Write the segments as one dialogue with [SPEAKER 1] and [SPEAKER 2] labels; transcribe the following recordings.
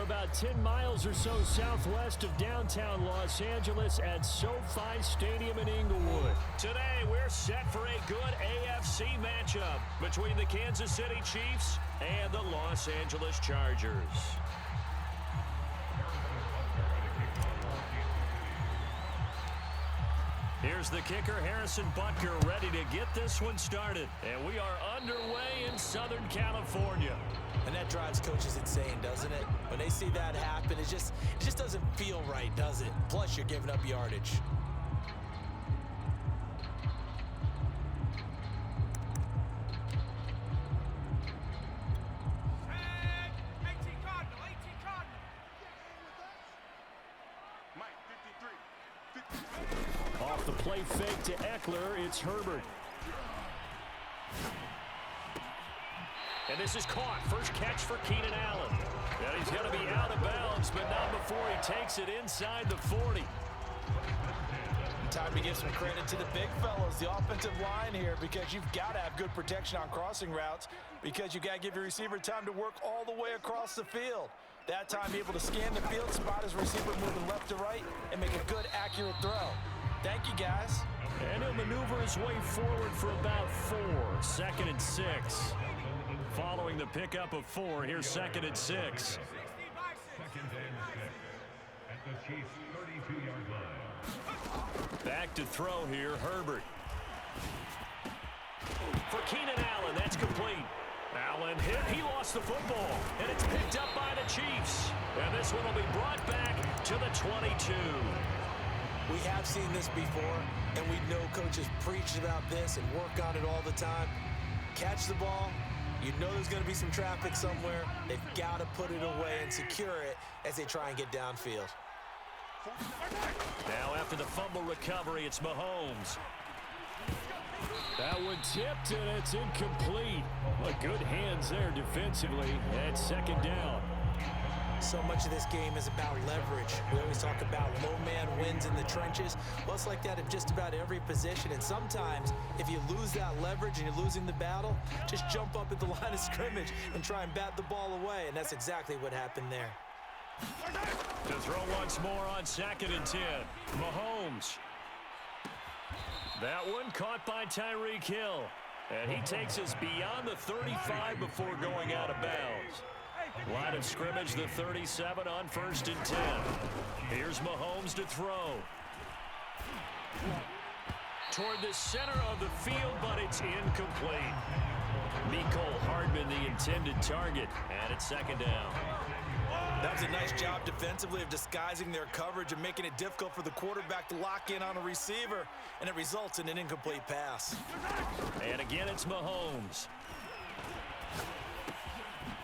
[SPEAKER 1] They're about 10 miles or so southwest of downtown Los Angeles at SoFi Stadium in Inglewood. Today, we're set for a good AFC matchup between the Kansas City Chiefs and the Los Angeles Chargers. Here's the kicker, Harrison Butker, ready to get this one started. And we are underway in Southern California.
[SPEAKER 2] And that drives coaches insane, doesn't it? When they see that happen, it just doesn't feel right, does it? Plus, you're giving up yardage.
[SPEAKER 1] Off the play fake to Eckler, it's Herbert. And this is caught. First catch for Keenan Allen. And he's going to be out of bounds, but not before he takes it inside the 40.
[SPEAKER 2] Time to give some credit to the big fellas, the offensive line here, because you've got to have good protection on crossing routes, because you've got to give your receiver time to work all the way across the field. That time able to scan the field, spot his receiver moving left to right, and make a good, accurate throw. Thank you, guys.
[SPEAKER 1] And he'll maneuver his way forward for about 4. 2nd and 6. Following the pickup of 4, here's 2nd and 6.
[SPEAKER 3] At the Chiefs' 32-yard line.
[SPEAKER 1] Back to throw here, Herbert. For Keenan Allen, that's complete. Allen hit, he lost the football, and it's picked up by the Chiefs. And this one will be brought back to the 22.
[SPEAKER 2] We have seen this before, and we know coaches preach about this and work on it all the time. Catch the ball. You know there's going to be some traffic somewhere. They've got to put it away and secure it as they try and get downfield.
[SPEAKER 1] Now after the fumble recovery, it's Mahomes. That one tipped, and it's incomplete. Well, good hands there defensively. And 2nd down.
[SPEAKER 2] So much of this game is about leverage. We always talk about low man wins in the trenches. Well, it's like that in just about every position. And sometimes, if you lose that leverage and you're losing the battle, just jump up at the line of scrimmage and try and bat the ball away. And that's exactly what happened there.
[SPEAKER 1] To throw once more on 2nd and 10. Mahomes. That one caught by Tyreek Hill. And he takes us beyond the 35 before going out of bounds. Line of scrimmage, the 37 on 1st and 10. Here's Mahomes to throw. Toward the center of the field, but it's incomplete. Mecole Hardman, the intended target, and it's 2nd down.
[SPEAKER 2] That was a nice job defensively of disguising their coverage and making it difficult for the quarterback to lock in on a receiver, and it results in an incomplete pass.
[SPEAKER 1] And again, it's Mahomes.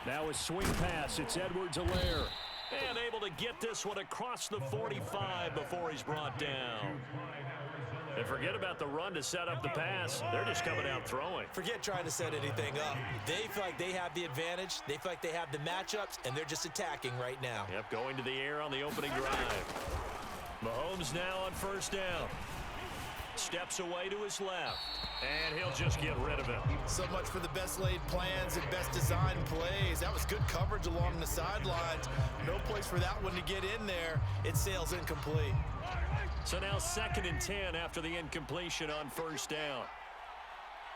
[SPEAKER 1] Now a swing pass, it's Edwards-Helaire. And able to get this one across the 45 before he's brought down. And forget about the run to set up the pass. They're just coming out throwing.
[SPEAKER 2] Forget trying to set anything up. They feel like they have the advantage. They feel like they have the matchups, and they're just attacking right now.
[SPEAKER 1] Yep, going to the air on the opening drive. Mahomes now on 1st down. Steps away to his left, and he'll just get rid of it.
[SPEAKER 2] So much for the best laid plans and best designed plays. That was good coverage along the sidelines. No place for that one to get in there. It sails incomplete.
[SPEAKER 1] So now 2nd and 10 after the incompletion on 1st down.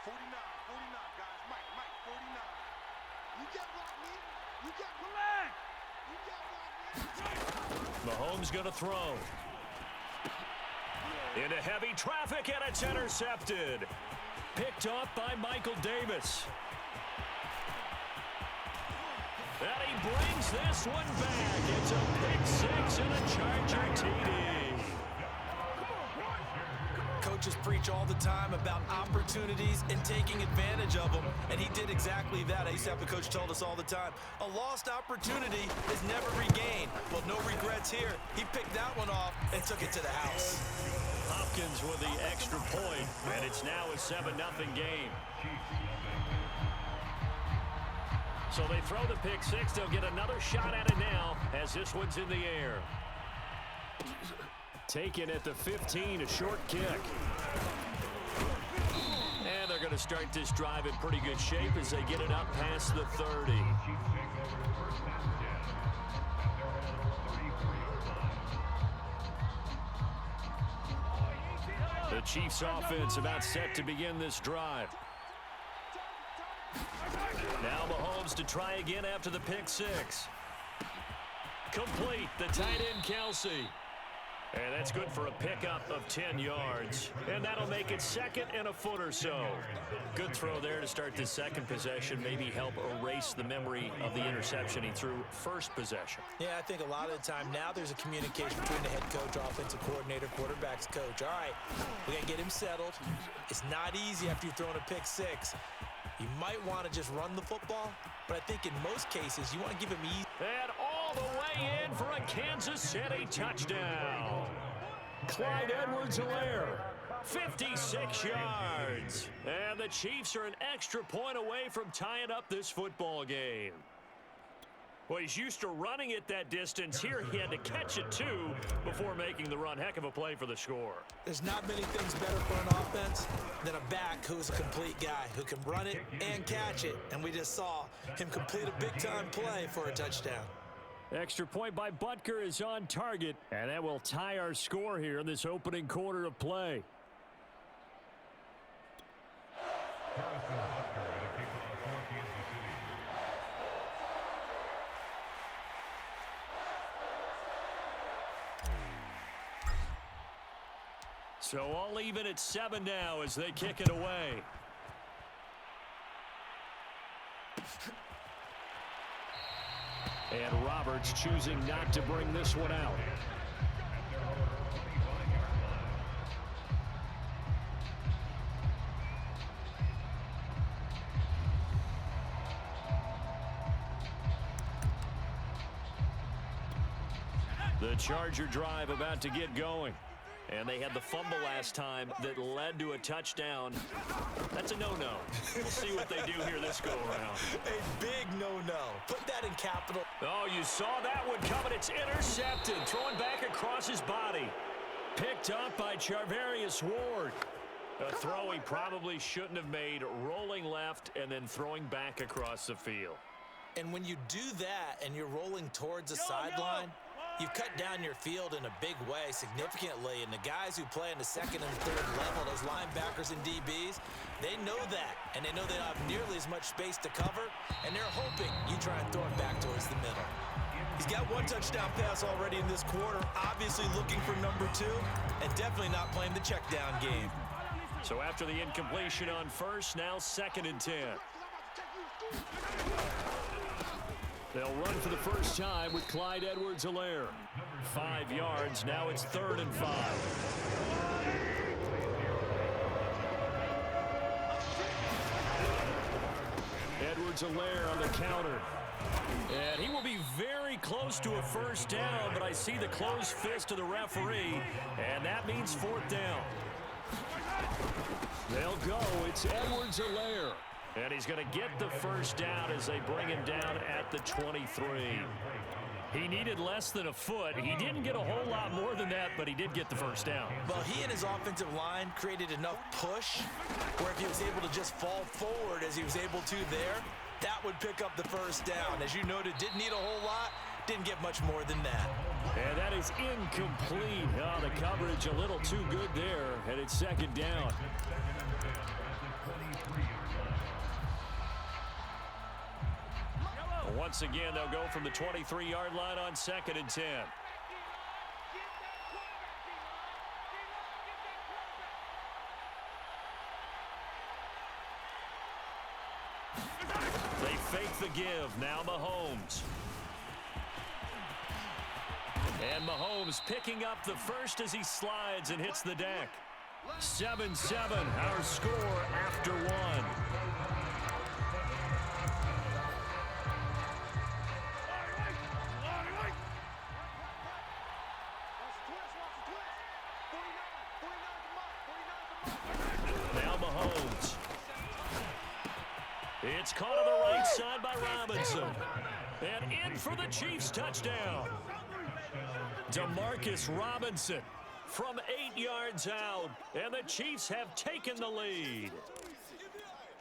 [SPEAKER 4] 49, guys. Mike, 49. You get what, man?
[SPEAKER 1] Mahomes going to throw. Into heavy traffic, and it's intercepted. Picked off by Michael Davis. And he brings this one back. It's a pick 6 and a Charger TD.
[SPEAKER 2] Coaches preach all the time about opportunities and taking advantage of them, and he did exactly that. I used to have a coach told us all the time, a lost opportunity is never regained. Well, no regrets here. He picked that one off and took it to the house.
[SPEAKER 1] Hopkins with the extra point, and it's now a 7-0 game. So they throw the pick 6. They'll get another shot at it now as this one's in the air. Taken at the 15, a short kick. And they're going to start this drive in pretty good shape as they get it up past the 30. The Chiefs offense about set to begin this drive. Now Mahomes to try again after the pick six. Complete, the tight end Kelsey. And that's good for a pickup of 10 yards. And that'll make it second and a foot or so. Good throw there to start the second possession. Maybe help erase the memory of the interception he threw first possession.
[SPEAKER 2] Yeah, I think a lot of the time now there's a communication between the head coach, offensive coordinator, quarterback's coach. All right, we got to get him settled. It's not easy after you've thrown a pick six. You might want to just run the football, but I think in most cases you want to give him easy.
[SPEAKER 1] And all the way in for a Kansas City touchdown. Clyde Edwards-Helaire, 56 yards. And the Chiefs are an extra point away from tying up this football game. Well, he's used to running it that distance. Here he had to catch it, too, before making the run. Heck of a play for the score.
[SPEAKER 2] There's not many things better for an offense than a back who's a complete guy who can run it and catch it. And we just saw him complete a big-time play for a touchdown.
[SPEAKER 1] Extra point by Butker is on target, and that will tie our score here in this opening quarter of play. So all even at 7 now as they kick it away. And Roberts choosing not to bring this one out. The Charger drive about to get going. And they had the fumble last time that led to a touchdown. That's a no-no. We'll see what they do here this go-around.
[SPEAKER 2] A big no-no. Put that in capital.
[SPEAKER 1] Oh, you saw that one coming. It's intercepted. Throwing back across his body. Picked up by Charvarius Ward. A throw he probably shouldn't have made. Rolling left and then throwing back across the field.
[SPEAKER 2] And when you do that and you're rolling towards the sideline, you've cut down your field in a big way significantly, and the guys who play in the second and third level, those linebackers and DBs, they know that, and they know they don't have nearly as much space to cover, and they're hoping you try and throw it back towards the middle. He's got one touchdown pass already in this quarter, obviously looking for number 2, and definitely not playing the check down game.
[SPEAKER 1] So after the incompletion on first, now 2nd and 10. They'll run for the first time with Clyde Edwards-Helaire. 5 yards. Now it's 3rd and 5. Edwards-Helaire on the counter. And he will be very close to a first down, but I see the closed fist of the referee, and that means 4th down. They'll go. It's Edwards-Helaire. And he's going to get the first down as they bring him down at the 23. He needed less than a foot. He didn't get a whole lot more than that, but he did get the first down.
[SPEAKER 2] Well, he and his offensive line created enough push where if he was able to just fall forward as he was able to there, that would pick up the first down. As you noted, didn't need a whole lot, didn't get much more than that.
[SPEAKER 1] And that is incomplete. Oh, the coverage a little too good there, and it's 2nd down. Once again, they'll go from the 23-yard line on 2nd and 10. They fake the give. Now Mahomes. And Mahomes picking up the first as he slides and hits the deck. 7-7, our score after 1. It's caught on the right side by Robinson. And in for the Chiefs touchdown. Demarcus Robinson from 8 yards out. And the Chiefs have taken the lead.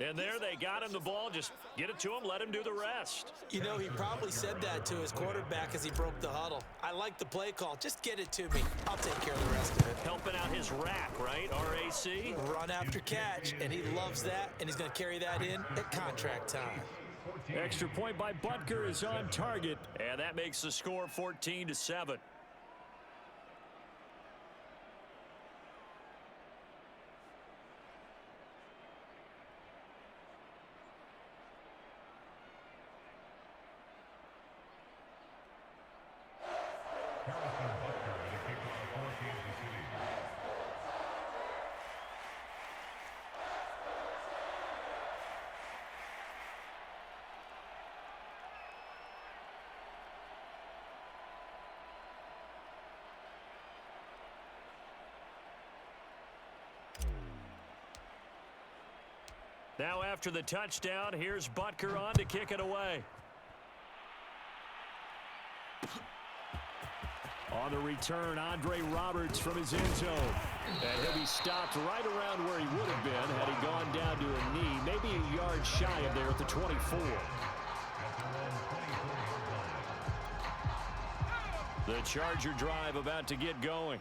[SPEAKER 1] And there they got him the ball. Just get it to him, let him do the rest.
[SPEAKER 2] You know, he probably said that to his quarterback as he broke the huddle. I like the play call. Just get it to me. I'll take care of the rest of it.
[SPEAKER 1] Helping out his rack, right? RAC?
[SPEAKER 2] Run after catch, and he loves that, and he's going to carry that in at contract time.
[SPEAKER 1] Extra point by Butker is on target, and that makes the score 14-7. Now after the touchdown, here's Butker on to kick it away. On the return, Andre Roberts from his end zone. And he'll be stopped right around where he would have been had he gone down to a knee, maybe a yard shy of there at the 24. The Charger drive about to get going.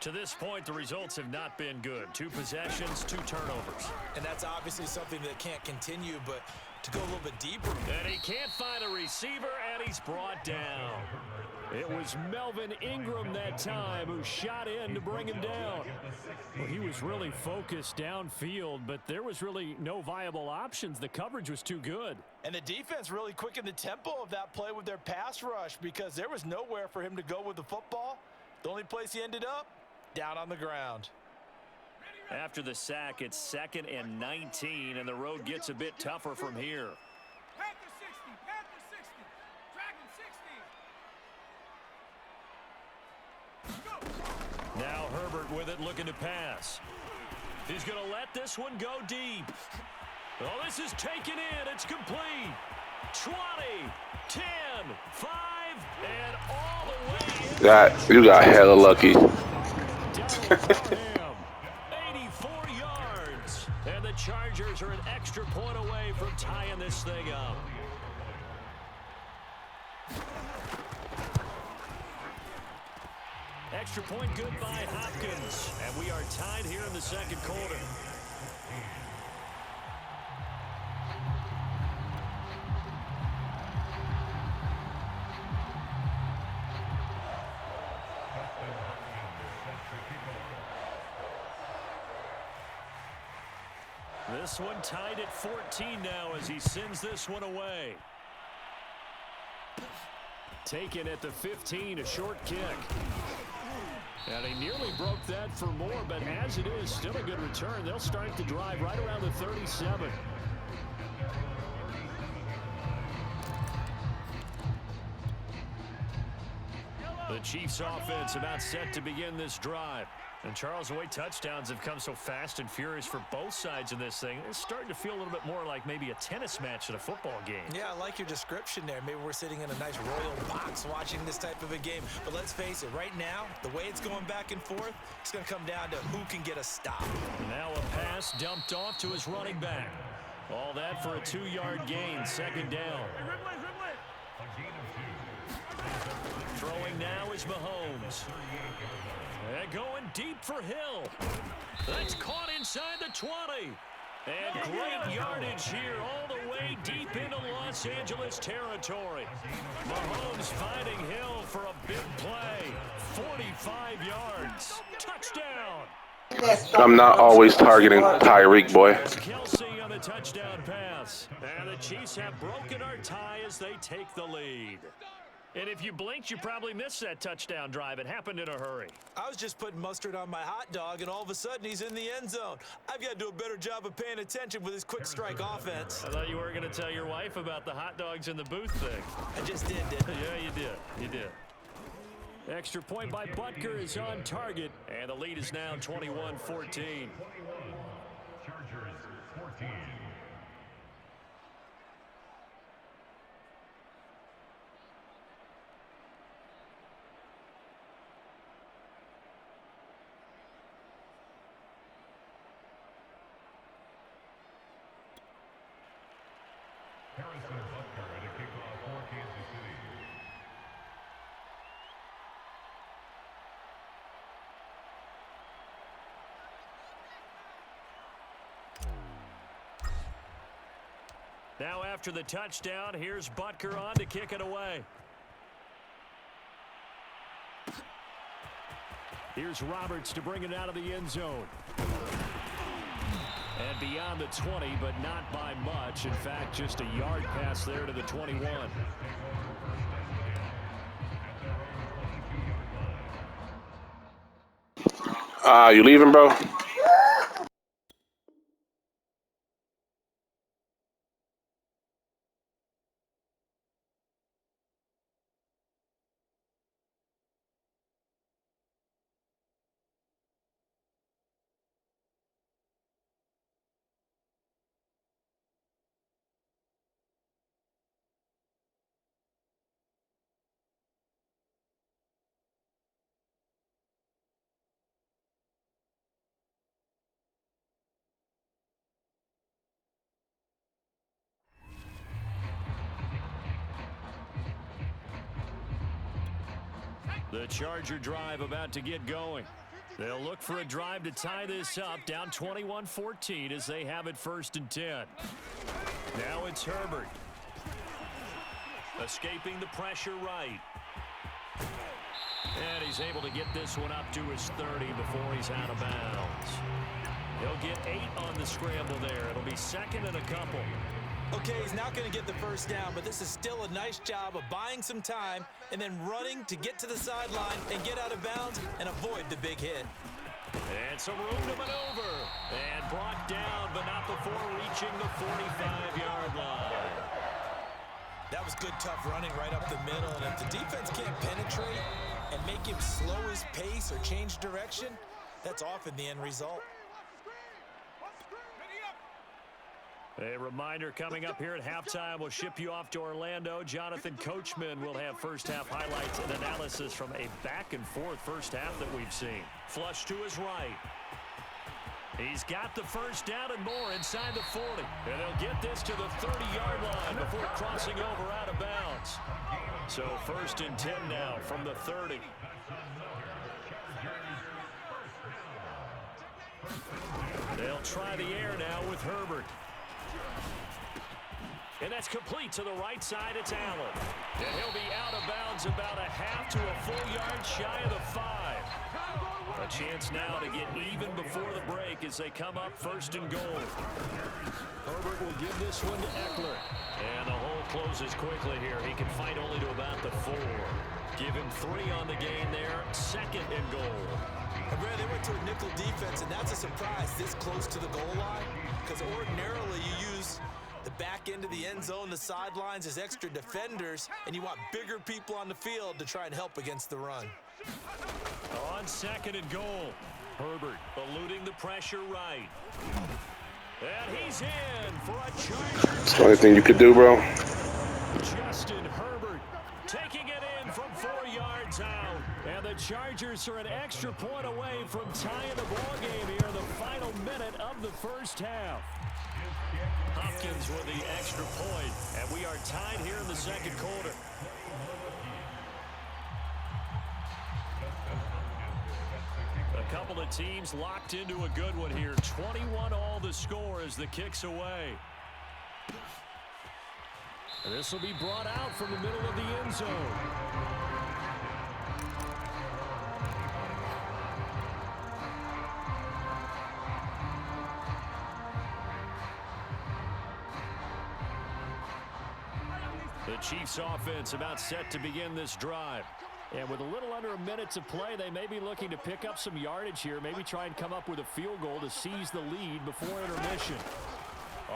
[SPEAKER 1] To this point, the results have not been good. 2 possessions, 2 turnovers.
[SPEAKER 2] And that's obviously something that can't continue, but to go a little bit deeper.
[SPEAKER 1] And he can't find a receiver, and he's brought down. It was Melvin Ingram that time who shot in to bring him down. Well, he was really focused downfield, but there was really no viable options. The coverage was too good.
[SPEAKER 2] And the defense really quickened the tempo of that play with their pass rush because there was nowhere for him to go with the football. The only place he ended up, down on the ground.
[SPEAKER 1] After the sack, it's 2nd and 19, and the road gets a bit tougher from here.
[SPEAKER 5] Panther 60, Panther 60, Dragon 60. Go.
[SPEAKER 1] Now Herbert with it, looking to pass. He's going to let this one go deep. Oh, this is taken in. It's complete. 20, 10, 5, and all the way in.
[SPEAKER 6] You got hella lucky.
[SPEAKER 1] 84 yards. And the Chargers are an extra point away from tying this thing up. Extra point good by Hopkins. And we are tied here in the second quarter. This one tied at 14 now as he sends this one away. Taken at the 15, a short kick. And he nearly broke that for more, but as it is, still a good return. They'll start the drive right around the 37. The Chiefs offense about set to begin this drive. And Charles, the way touchdowns have come so fast and furious for both sides in this thing, it's starting to feel a little bit more like maybe a tennis match than a football game.
[SPEAKER 2] Yeah, I like your description there. Maybe we're sitting in a nice royal box watching this type of a game. But let's face it, right now, the way it's going back and forth, it's going to come down to who can get a stop.
[SPEAKER 1] Now a pass dumped off to his running back. All that for a 2-yard gain, 2nd down. Throwing now is Mahomes. And going deep for Hill. That's caught inside the 20. And great yardage here all the way deep into Los Angeles territory. Mahomes finding Hill for a big play. 45 yards. Touchdown.
[SPEAKER 6] I'm not always targeting Tyreek, boy.
[SPEAKER 1] Kelsey on the touchdown pass. And the Chiefs have broken our tie as they take the lead. And if you blinked, you probably missed that touchdown drive. It happened in a hurry.
[SPEAKER 2] I was just putting mustard on my hot dog, and all of a sudden he's in the end zone. I've got to do a better job of paying attention with his quick strike offense.
[SPEAKER 1] I thought you were going to tell your wife about the hot dogs in the booth thing.
[SPEAKER 2] I just didn't I?
[SPEAKER 1] Yeah, you did. You did. Extra point by Butker is on target, and the lead is now 21-14.
[SPEAKER 3] 21. Chargers 14. Harrison Butker at a kickoff for Kansas City.
[SPEAKER 1] Now after the touchdown, here's Butker on to kick it away. Here's Roberts to bring it out of the end zone. And beyond the 20, but not by much. In fact, just a yard pass there to the 21.
[SPEAKER 6] You leaving, bro?
[SPEAKER 1] The Charger drive about to get going. They'll look for a drive to tie this up, down 21-14 as they have it 1st and 10. Now it's Herbert. Escaping the pressure right. And he's able to get this one up to his 30 before he's out of bounds. He'll get 8 on the scramble there. It'll be 2nd and a couple.
[SPEAKER 2] Okay, he's not going to get the first down, but this is still a nice job of buying some time and then running to get to the sideline and get out of bounds and avoid the big hit.
[SPEAKER 1] And some room to maneuver. And brought down, but not before reaching the 45-yard line.
[SPEAKER 2] That was good, tough running right up the middle. And if the defense can't penetrate and make him slow his pace or change direction, that's often the end result.
[SPEAKER 1] A reminder coming up here at halftime. We'll ship you off to Orlando. Jonathan Coachman will have first-half highlights and analysis from a back-and-forth first half that we've seen. Flush to his right. He's got the first down and more inside the 40. And they'll get this to the 30-yard line before crossing over out of bounds. So 1st and 10 now from the 30. They'll try the air now with Herbert. And that's complete to the right side. It's Allen. And he'll be out of bounds about a half to a full yard shy of the 5. A chance now to get even before the break as they come up 1st and goal. Herbert will give this one to Eckler. And the hole closes quickly here. He can fight only to about the 4. Give him 3 on the gain there. 2nd and goal.
[SPEAKER 2] And Brad, they went to a nickel defense, and that's a surprise this close to the goal line, because ordinarily you use the back end of the end zone, the sidelines as extra defenders, and you want bigger people on the field to try and help against the run.
[SPEAKER 1] On 2nd and goal, Herbert eluding the pressure right. And he's in for a Charger.
[SPEAKER 6] That's the only thing you could do, bro.
[SPEAKER 1] Justin Herbert taking it in from 4 yards out. And the Chargers are an extra point away from tying the ball game here in the final minute of the first half. Hopkins with the extra point, and we are tied here in the 2nd quarter. A couple of teams locked into a good one here. 21 all the score as the kick's away. And this will be brought out from the middle of the end zone. The Chiefs offense about set to begin this drive. And with a little under a minute to play, they may be looking to pick up some yardage here, maybe try and come up with a field goal to seize the lead before intermission.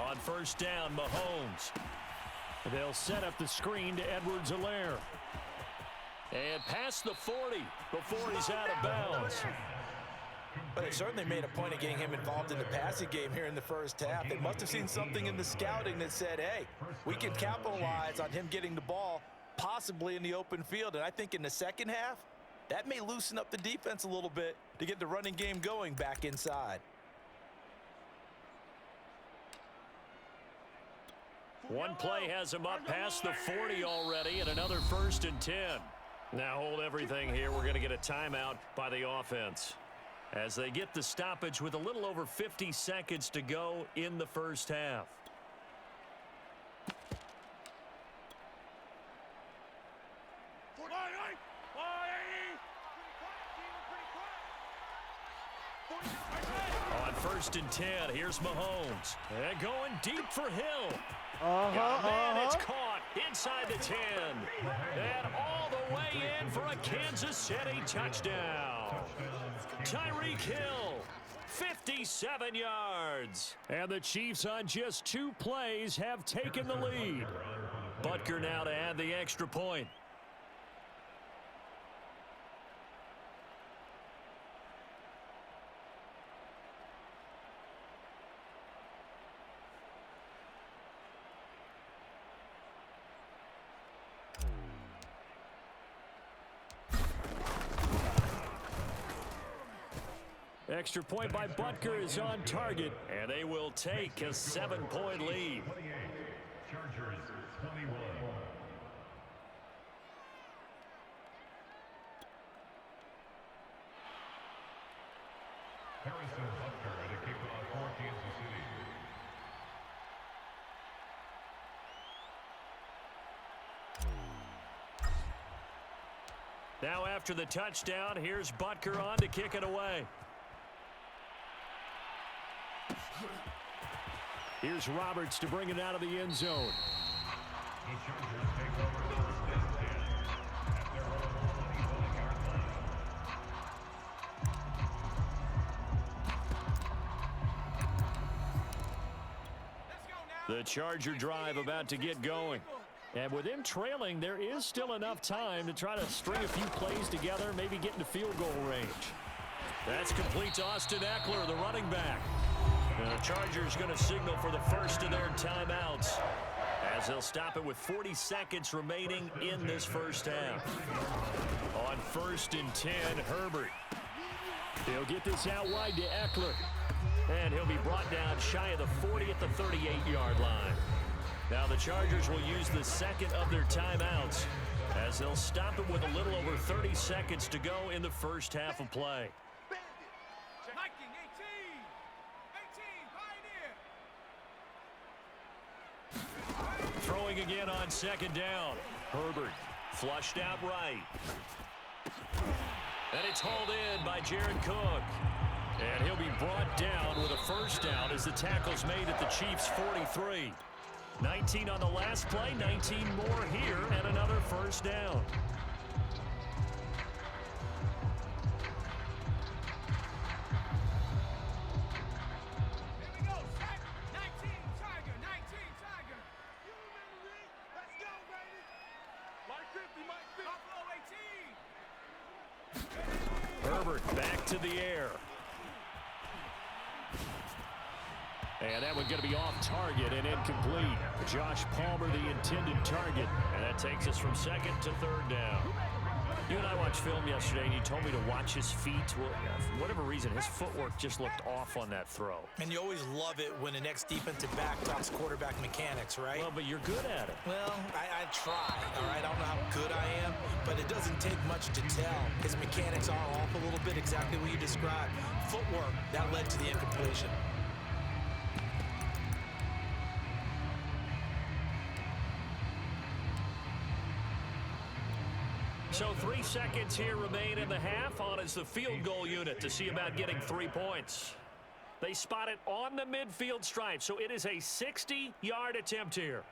[SPEAKER 1] On 1st down, Mahomes. They'll set up the screen to Edwards-Helaire. And past the 40 before he's out of bounds.
[SPEAKER 2] But they certainly made a point of getting him involved in the passing game here in the first half. They must have seen something in the scouting that said, hey, we can capitalize on him getting the ball possibly in the open field. And I think in the second half, that may loosen up the defense a little bit to get the running game going back inside.
[SPEAKER 1] One play has him up past the 40 already, and another 1st and 10. Now hold everything here. We're going to get a timeout by the offense as they get the stoppage with a little over 50 seconds to go in the first half. On 1st and 10, here's Mahomes. And going deep for Hill. Man, it's caught inside the 10. And all the way in for a Kansas City touchdown. Tyreek Hill, 57 yards. And the Chiefs on just 2 plays have taken the lead. Butker now to add the extra point. Extra point by Butker is on target, and they will take a 7-point lead.
[SPEAKER 3] Chargers 21. Harrison Butker at a kickoff for Kansas City.
[SPEAKER 1] Now after the touchdown, here's Butker on to kick it away. Here's Roberts to bring it out of the end zone.
[SPEAKER 3] The Chargers take over 1st and 10 at their own 25-yard line.
[SPEAKER 1] The Charger drive about to get going. And with them trailing, there is still enough time to try to string a few plays together, maybe get into field goal range. That's complete to Austin Eckler, the running back. And the Chargers going to signal for the first of their timeouts as they'll stop it with 40 seconds remaining in this first half. On 1st and 10, Herbert. He'll get this out wide to Eckler. And he'll be brought down shy of the 40 at the 38-yard line. Now the Chargers will use the second of their timeouts as they'll stop it with a little over 30 seconds to go in the first half of play.
[SPEAKER 5] Viking 18. 18, Pioneer.
[SPEAKER 1] Throwing again on 2nd down. Herbert flushed out right. And it's hauled in by Jared Cook. And he'll be brought down with a 1st down as the tackle's made at the Chiefs' 43. 19 on the last play, 19 more here, and another 1st down.
[SPEAKER 5] Here we go, Sack. 19, Tiger. 19, Tiger.
[SPEAKER 4] You remember me? Let's go, baby. Mike 50, Mike 50.
[SPEAKER 5] Buffalo 18.
[SPEAKER 1] Herbert back to the air. And that one's going to be off target and incomplete. Josh Palmer, the intended target. And that takes us from 2nd to 3rd down. You and I watched film yesterday, and you told me to watch his feet. Well, for whatever reason, his footwork just looked off on that throw.
[SPEAKER 2] And you always love it when the next defensive back talks quarterback mechanics, right?
[SPEAKER 1] Well, but you're good at it.
[SPEAKER 2] Well, I try, all right? I don't know how good I am, but it doesn't take much to tell. His mechanics are off a little bit, exactly what you described. Footwork, that led to the incompletion.
[SPEAKER 1] So 3 seconds here remain in the half. On is the field goal unit to see about getting 3 points. They spot it on the midfield stripe, so it is a 60-yard attempt here.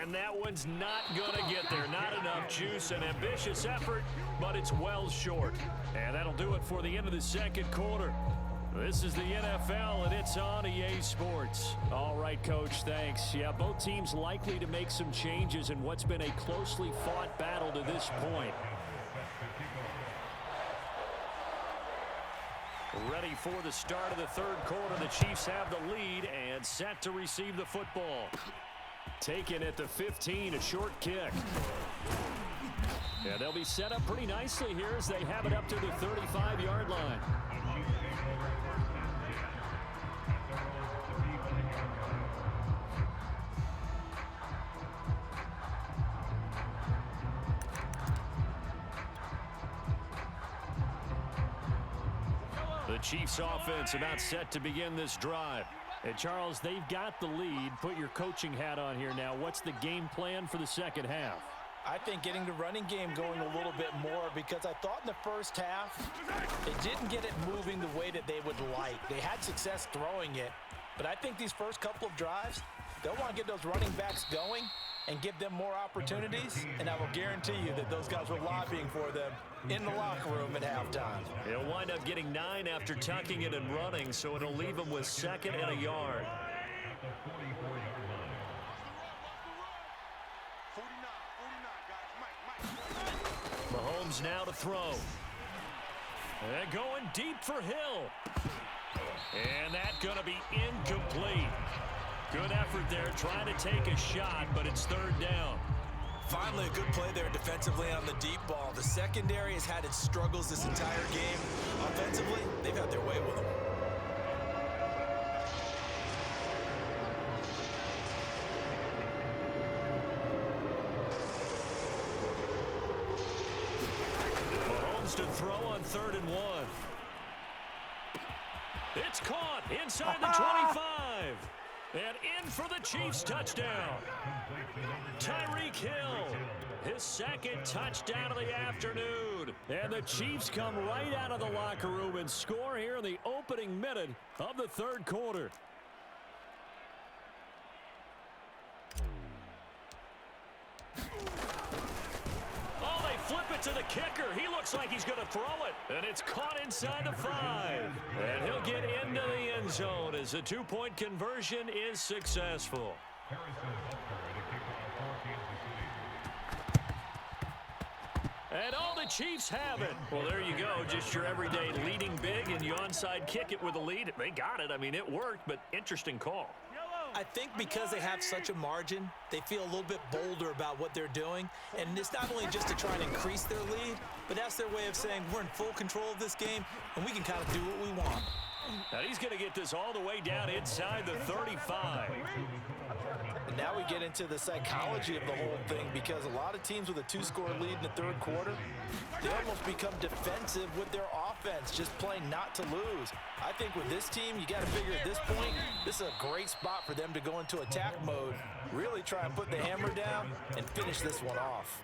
[SPEAKER 1] And that one's not going to get there. Not enough juice. An ambitious effort, but it's well short. And that'll do it for the end of the 2nd quarter. This is the NFL, and it's on EA Sports. All right, Coach, thanks. Yeah, both teams likely to make some changes in what's been a closely fought battle to this point. Ready for the start of the 3rd quarter. The Chiefs have the lead and set to receive the football. Taken at the 15, a short kick. Yeah, they'll be set up pretty nicely here as they have it up to the 35-yard line. The Chiefs offense about set to begin this drive. And Charles, they've got the lead. Put your coaching hat on here now. What's the game plan for the second half?
[SPEAKER 2] I think getting the running game going a little bit more, because I thought in the first half they didn't get it moving the way that they would like. They had success throwing it, but I think these first couple of drives, they'll want to get those running backs going and give them more opportunities, and I will guarantee you that those guys were lobbying for them in the locker room at halftime.
[SPEAKER 1] He'll wind up getting 9 after tucking it and running, so it'll leave him with 2nd and a yard. Mahomes now to throw. And going deep for Hill. And that's going to be incomplete. Good effort there trying to take a shot, but it's 3rd down.
[SPEAKER 2] Finally, a good play there defensively on the deep ball. The secondary has had its struggles this entire game. Offensively, they've had their way with them.
[SPEAKER 1] Mahomes to throw on 3rd and 1. It's caught inside the 25. And in for the Chiefs touchdown. Tyreek Hill, his 2nd touchdown of the afternoon. And the Chiefs come right out of the locker room and score here in the opening minute of the 3rd quarter. Oh, they flip it to the kicker. He looks like he's going to throw it. And it's caught inside the 5. And he'll get into the end zone as the 2-point conversion is successful. And all the Chiefs have it. Well, there you go. Just your everyday leading big, and you onside kick it with a lead. They got it. I mean, it worked, but interesting call.
[SPEAKER 2] I think because they have such a margin, they feel a little bit bolder about what they're doing. And it's not only just to try and increase their lead, but that's their way of saying we're in full control of this game, and we can kind of do what we want.
[SPEAKER 1] Now he's going to get this all the way down inside the 35.
[SPEAKER 2] And now we get into the psychology of the whole thing, because a lot of teams with a 2-score lead in the 3rd quarter, they almost become defensive with their offense, just playing not to lose. I think with this team, you got to figure at this point, this is a great spot for them to go into attack mode, really try and put the hammer down and finish this one off.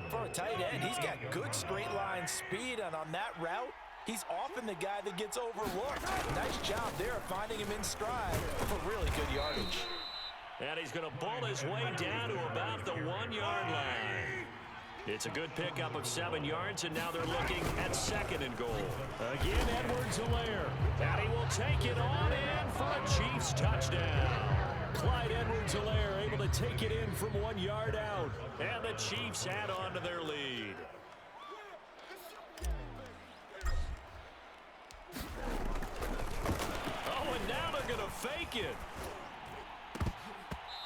[SPEAKER 2] For a tight end, he's got good straight line speed, and on that route, he's often the guy that gets overlooked. Nice job there of finding him in stride for really good yardage.
[SPEAKER 1] And he's going to bull his way down to about the 1-yard line. It's a good pickup of 7 yards, and now they're looking at 2nd and goal. Again, Edwards-Helaire. And he will take it on in for a Chiefs touchdown. Clyde Edwards-Helaire able to take it in from 1 yard out. And the Chiefs add on to their lead. Oh, and now they're going to fake it.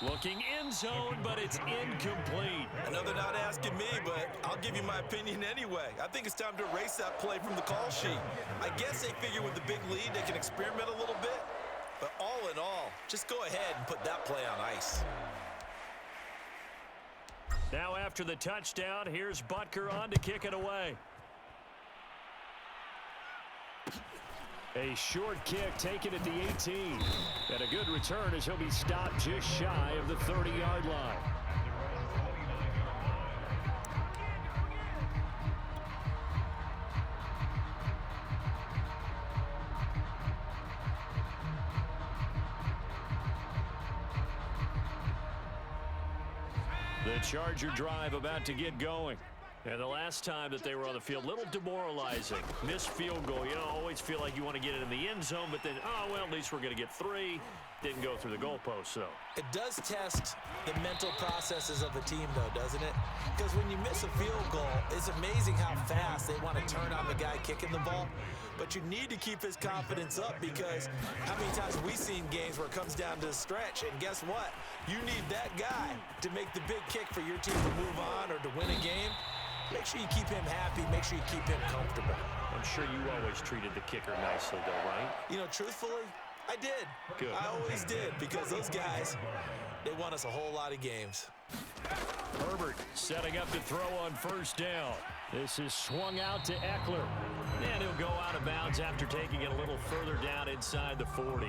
[SPEAKER 1] Looking in zone, but it's incomplete.
[SPEAKER 2] I know they're not asking me, but I'll give you my opinion anyway. I think it's time to erase that play from the call sheet. I guess they figure with the big lead they can experiment a little bit. But all in all, just go ahead and put that play on ice.
[SPEAKER 1] Now after the touchdown, here's Butker on to kick it away. A short kick taken at the 18. And a good return as he'll be stopped just shy of the 30-yard line. The Charger drive about to get going. And the last time that they were on the field, a little demoralizing. Missed field goal. You know, always feel like you want to get it in the end zone, but then, oh, well, at least we're going to get 3. didn't go through the goalpost, though.
[SPEAKER 2] It does test the mental processes of a team, though, doesn't it? Because when you miss a field goal, it's amazing how fast they want to turn on the guy kicking the ball. But you need to keep his confidence up, because how many times have we seen games where it comes down to the stretch, and guess what? You need that guy to make the big kick for your team to move on or to win a game. Make sure you keep him happy. Make sure you keep him comfortable.
[SPEAKER 1] I'm sure you always treated the kicker nicely, though, right?
[SPEAKER 2] You know, truthfully, I did.
[SPEAKER 1] Good.
[SPEAKER 2] I always did, because those guys, they won us a whole lot of games.
[SPEAKER 1] Herbert setting up to throw on first down. This is swung out to Eckler. And he'll go out of bounds after taking it a little further down inside the 40.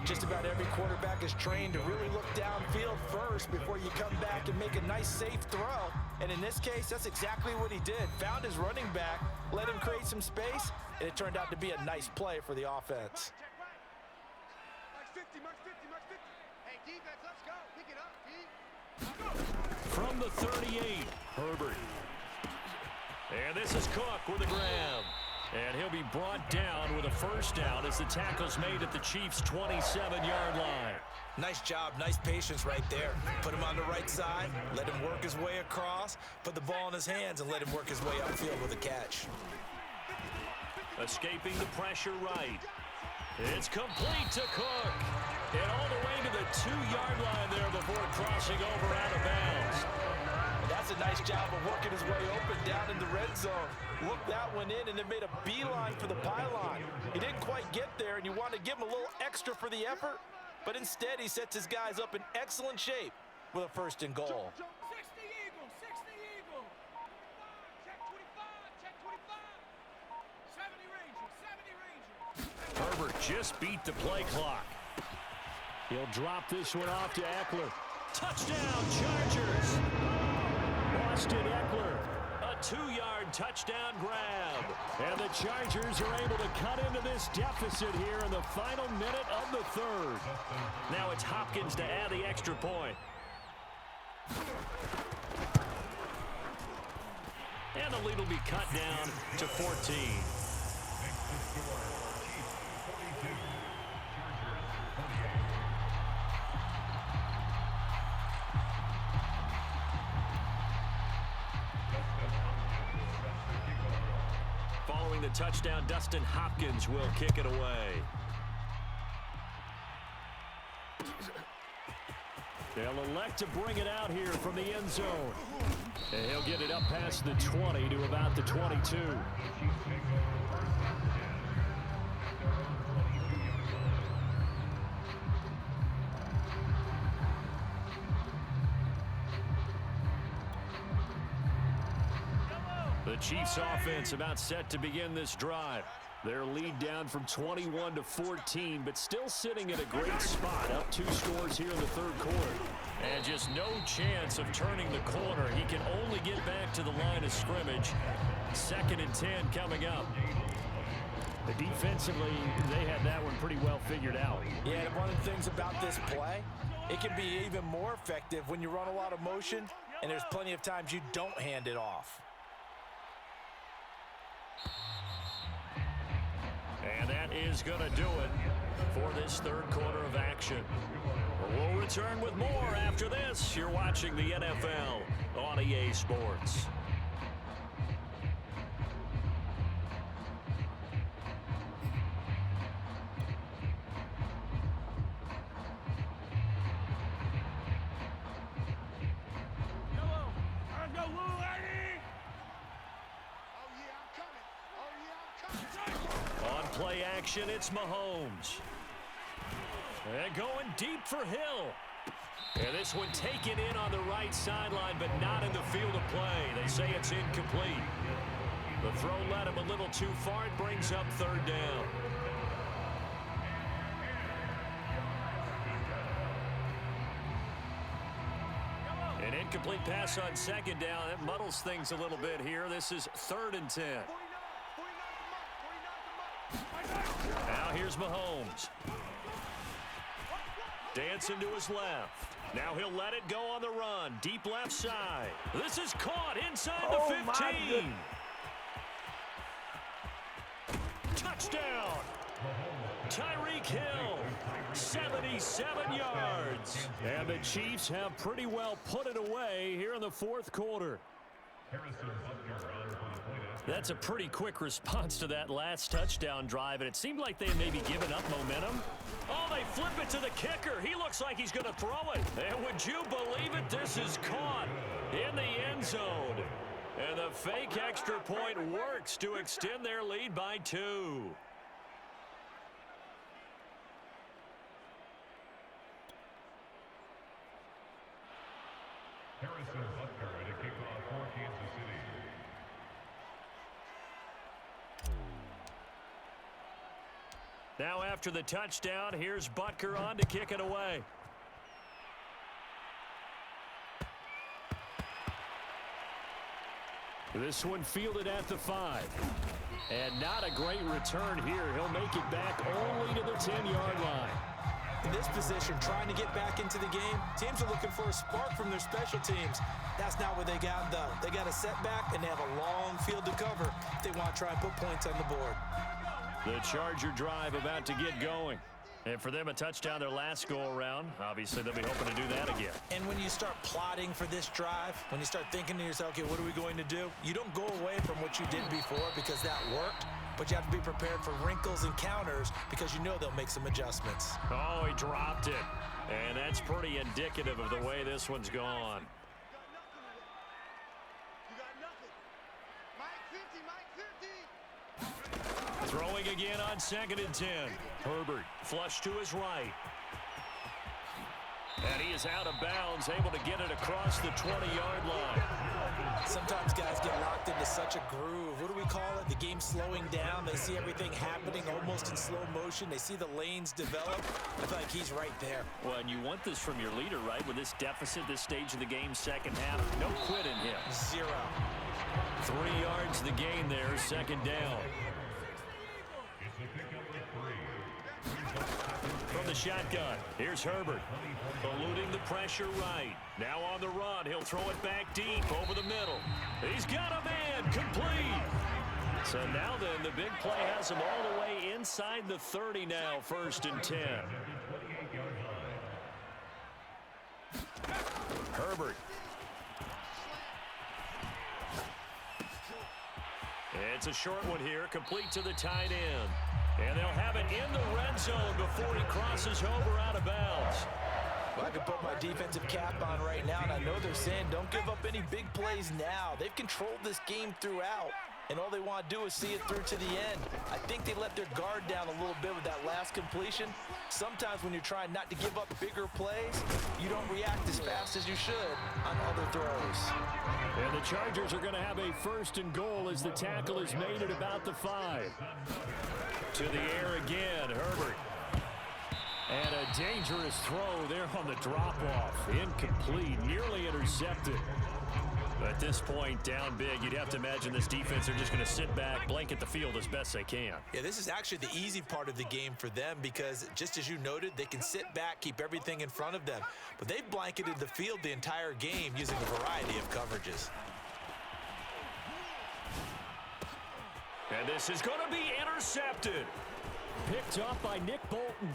[SPEAKER 2] Just about every quarterback is trained to really look downfield first before you come back and make a nice, safe throw. And in this case, that's exactly what he did. Found his running back, let him create some space, and it turned out to be a nice play for the offense.
[SPEAKER 4] Max 50, Max 50, Max 50.
[SPEAKER 5] Hey, defense, let's go. Pick it up, D.
[SPEAKER 1] From the 38, Herbert. And this is Cook with a grab. And he'll be brought down with a first down as the tackle's made at the Chiefs' 27-yard line.
[SPEAKER 2] Nice job, nice patience right there. Put him on the right side, let him work his way across, put the ball in his hands, and let him work his way upfield with a catch.
[SPEAKER 1] Escaping the pressure right. It's complete to Cook. And all the way to the 2-yard line there before crossing over out of bounds.
[SPEAKER 2] That's a nice job of working his way open down in the red zone. Looked that one in and then made a beeline for the pylon. He didn't quite get there, and you want to give him a little extra for the effort, but instead he sets his guys up in excellent shape with a first and goal.
[SPEAKER 5] 60 Eagle, 60 Eagle. Check 25, check 25. 70 Ranger, 70 Ranger.
[SPEAKER 1] Herbert just beat the play clock. He'll drop this one off to Eckler. Touchdown, Chargers! Austin Eckler, a 2-yard touchdown grab. And the Chargers are able to cut into this deficit here in the final minute of the third. Now it's Hopkins to add the extra point. And the lead will be cut down to 14. Following the touchdown, Dustin Hopkins will kick it away. They'll elect to bring it out here from the end zone. And he'll get it up past the 20 to about the 22. The Chiefs offense about set to begin this drive. Their lead down from 21 to 14, but still sitting at a great spot, up 2 scores here in the third quarter. And just no chance of turning the corner. He can only get back to the line of scrimmage. 2nd and 10 coming up. Defensively, they had that one pretty well figured out.
[SPEAKER 2] Yeah, and one of the things about this play, it can be even more effective when you run a lot of motion, and there's plenty of times you don't hand it off.
[SPEAKER 1] And that is going to do it for this third quarter of action. We'll return with more after this. You're watching the NFL on EA Sports. Play action, it's Mahomes. And going deep for Hill. And this one taken in on the right sideline, but not in the field of play. They say it's incomplete. The throw led him a little too far. It brings up 3rd down. An incomplete pass on 2nd down. That muddles things a little bit here. This is 3rd and 10. Now here's Mahomes. Dancing to his left. Now he'll let it go on the run. Deep left side. This is caught inside the 15. Touchdown. Tyreek Hill, 77 yards. And the Chiefs have pretty well put it away here in the fourth quarter. That's a pretty quick response to that last touchdown drive, and it seemed like they had maybe given up momentum. Oh, they flip it to the kicker. He looks like he's going to throw it. And would you believe it? This is caught in the end zone. And the fake extra point works to extend their lead by 2.
[SPEAKER 3] Harrison Butker at a kickoff for Kansas City.
[SPEAKER 1] Now after the touchdown, here's Butker on to kick it away. This one fielded at the 5. And not a great return here. He'll make it back only to the 10-yard line.
[SPEAKER 2] In this position, trying to get back into the game, teams are looking for a spark from their special teams. That's not what they got, though. They got a setback, and they have a long field to cover if they want to try and put points on the board.
[SPEAKER 1] The Charger drive about to get going. And for them, a touchdown their last go-around. Obviously, they'll be hoping to do that again.
[SPEAKER 2] And when you start plotting for this drive, when you start thinking to yourself, okay, what are we going to do? You don't go away from what you did before because that worked, but you have to be prepared for wrinkles and counters because you know they'll make some adjustments.
[SPEAKER 1] Oh, he dropped it. And that's pretty indicative of the way this one's gone.
[SPEAKER 4] You got nothing. Mike 50, Mike 50.
[SPEAKER 1] Throwing again on 2nd and 10. Herbert flush to his right. And he is out of bounds, able to get it across the 20-yard line.
[SPEAKER 2] Sometimes guys get locked into such a groove. What do we call it? The game's slowing down. They see everything happening almost in slow motion. They see the lanes develop. I feel like he's right there.
[SPEAKER 1] Well, and you want this from your leader, right? With this deficit, this stage of the game, second half, no quit in him.
[SPEAKER 2] 0.
[SPEAKER 1] 3 yards the gain there, 2nd down. From the shotgun, here's Herbert. Eluding the pressure right. Now on the run, he'll throw it back deep over the middle. He's got a man, complete. So now then, the big play has him all the way inside the 30 now, 1st and 10. Herbert. It's a short one here, complete to the tight end. And they'll have it in the red zone before he crosses over out of bounds.
[SPEAKER 2] Well, I can put my defensive cap on right now, and I know they're saying don't give up any big plays now. They've controlled this game throughout, and all they want to do is see it through to the end. I think they let their guard down a little bit with that last completion. Sometimes when you're trying not to give up bigger plays, you don't react as fast as you should on other throws.
[SPEAKER 1] And the Chargers are going to have a 1st and goal as the tackle is made at about the 5. To the air again, Herbert. And a dangerous throw there on the drop-off. Incomplete, nearly intercepted. At this point, down big, you'd have to imagine this defense are just going to sit back, blanket the field as best they can.
[SPEAKER 2] Yeah, this is actually the easy part of the game for them because, just as you noted, they can sit back, keep everything in front of them. But they've blanketed the field the entire game using a variety of coverages.
[SPEAKER 1] And this is going to be intercepted. Picked up by Nick Bolton.